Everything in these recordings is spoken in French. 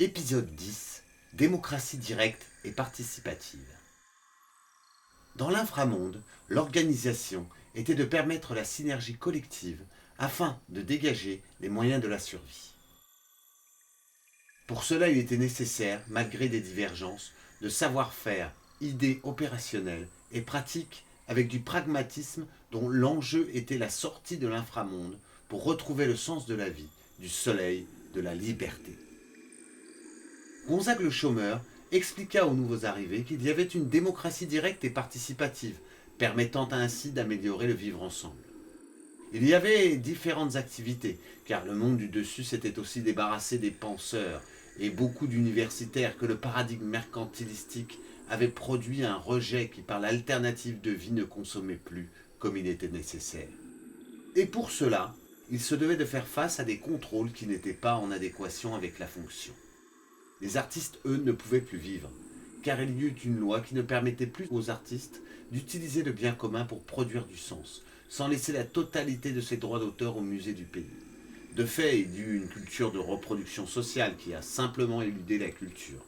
Épisode 10. Démocratie directe et participative. Dans l'inframonde, l'organisation était de permettre la synergie collective afin de dégager les moyens de la survie. Pour cela, il était nécessaire, malgré des divergences, de savoir-faire, idées opérationnelles et pratiques avec du pragmatisme dont l'enjeu était la sortie de l'inframonde pour retrouver le sens de la vie, du soleil, de la liberté. Gonzague le chômeur expliqua aux nouveaux arrivés qu'il y avait une démocratie directe et participative, permettant ainsi d'améliorer le vivre ensemble. Il y avait différentes activités, car le monde du dessus s'était aussi débarrassé des penseurs et beaucoup d'universitaires que le paradigme mercantilistique avait produit un rejet qui, par l'alternative de vie, ne consommait plus comme il était nécessaire. Et pour cela, il se devait de faire face à des contrôles qui n'étaient pas en adéquation avec la fonction. Les artistes, eux, ne pouvaient plus vivre, car il y eut une loi qui ne permettait plus aux artistes d'utiliser le bien commun pour produire du sens, sans laisser la totalité de ses droits d'auteur au musée du pays. De fait, il y eut une culture de reproduction sociale qui a simplement éludé la culture.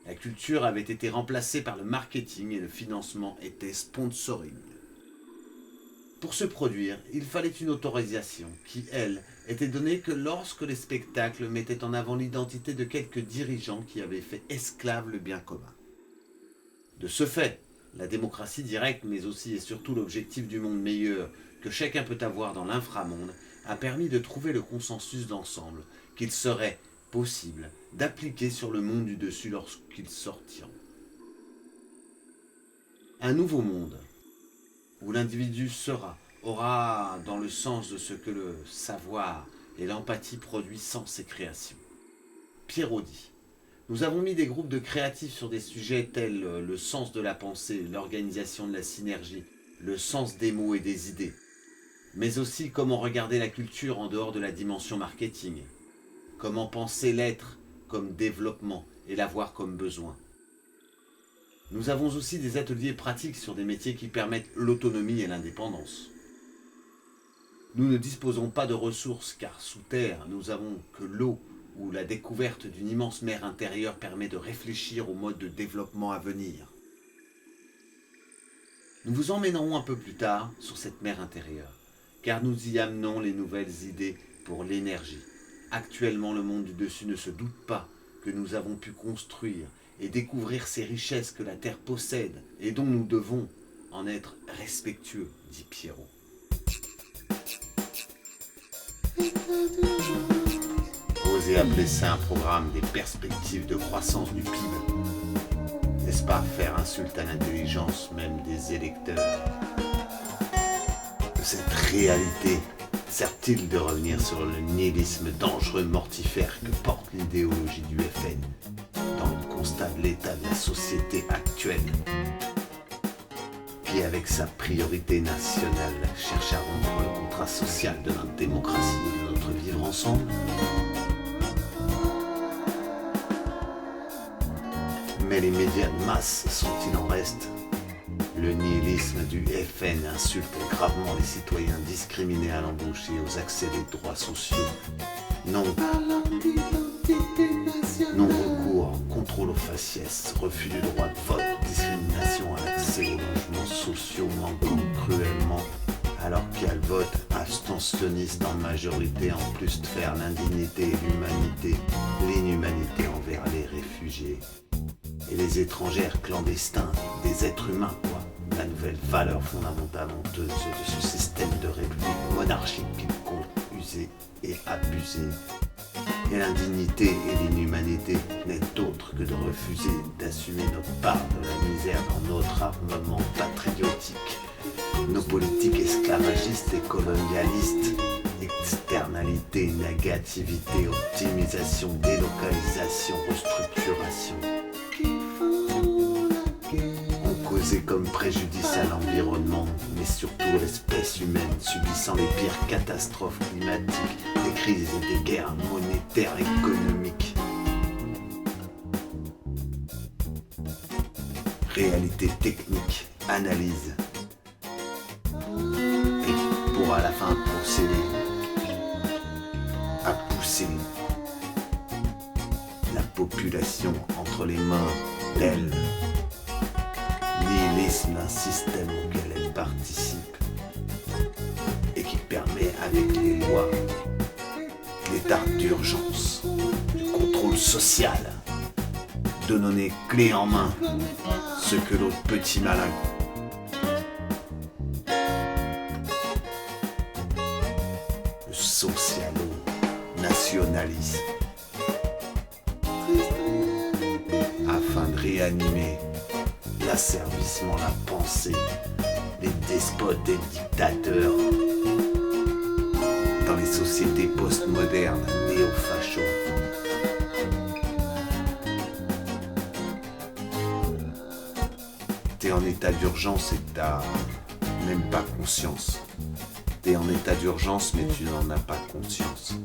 La culture avait été remplacée par le marketing et le financement était sponsoring. Pour se produire, il fallait une autorisation qui, elle, était donnée que lorsque les spectacles mettaient en avant l'identité de quelques dirigeants qui avaient fait esclave le bien commun. De ce fait, la démocratie directe, mais aussi et surtout l'objectif du monde meilleur que chacun peut avoir dans l'inframonde, a permis de trouver le consensus d'ensemble qu'il serait possible d'appliquer sur le monde du dessus lorsqu'ils sortiront. Un nouveau monde, où l'individu aura dans le sens de ce que le savoir et l'empathie produisent sens et création. Pierrot dit : nous avons mis des groupes de créatifs sur des sujets tels le sens de la pensée, l'organisation de la synergie, le sens des mots et des idées, mais aussi comment regarder la culture en dehors de la dimension marketing, comment penser l'être comme développement et l'avoir comme besoin. Nous avons aussi des ateliers pratiques sur des métiers qui permettent l'autonomie et l'indépendance. Nous ne disposons pas de ressources car sous terre, nous avons que l'eau où la découverte d'une immense mer intérieure permet de réfléchir au mode de développement à venir. Nous vous emmènerons un peu plus tard sur cette mer intérieure, car nous y amenons les nouvelles idées pour l'énergie. Actuellement, le monde du dessus ne se doute pas que nous avons pu construire et découvrir ces richesses que la Terre possède et dont nous devons en être respectueux, dit Pierrot. Osez appeler ça un programme des perspectives de croissance du PIB. N'est-ce pas faire insulte à l'intelligence même des électeurs? De cette réalité sert-il de revenir sur le nihilisme dangereux mortifère que porte l'idéologie du FN dans le constat de l'état de la société actuelle, qui avec sa priorité nationale cherche à rompre le contrat social de notre démocratie et de notre vivre ensemble? Mais les médias de masse sont-ils en reste? Le nihilisme du FN insulte gravement les citoyens discriminés à l'embauche et aux accès des droits sociaux. Non-recours, contrôle aux faciès, refus du droit de vote, discrimination à l'accès aux logements sociaux manquant cruellement, alors qu'il y a le vote abstentionniste en majorité, en plus de faire l'indignité et l'humanité, l'inhumanité envers les réfugiés et les étrangères clandestins, des êtres humains, quoi. La nouvelle valeur fondamentale honteuse de ce système de république monarchique qu'il compte user et abuser. Et l'indignité et l'inhumanité n'est autre que de refuser d'assumer notre part de la misère dans notre armement patriotique. Nos politiques esclavagistes et colonialistes, externalité, négativité, optimisation, délocalisation, restructuration, comme préjudice à l'environnement, mais surtout à l'espèce humaine subissant les pires catastrophes climatiques, des crises et des guerres monétaires et économiques. Réalité technique, analyse, et pour à la fin procéder à pousser population entre les mains d'elle. Nihilisme d'un système auquel elle participe et qui permet avec les lois, l'état d'urgence, le contrôle social, de donner clé en main ce que l'autre petit malin. Le socialo-nationalisme afin de réanimer l'asservissement, la pensée, les despotes et dictateurs dans les sociétés postmodernes néo-fachos. T'es en état d'urgence et t'as même pas conscience. T'es en état d'urgence mais tu n'en as pas conscience.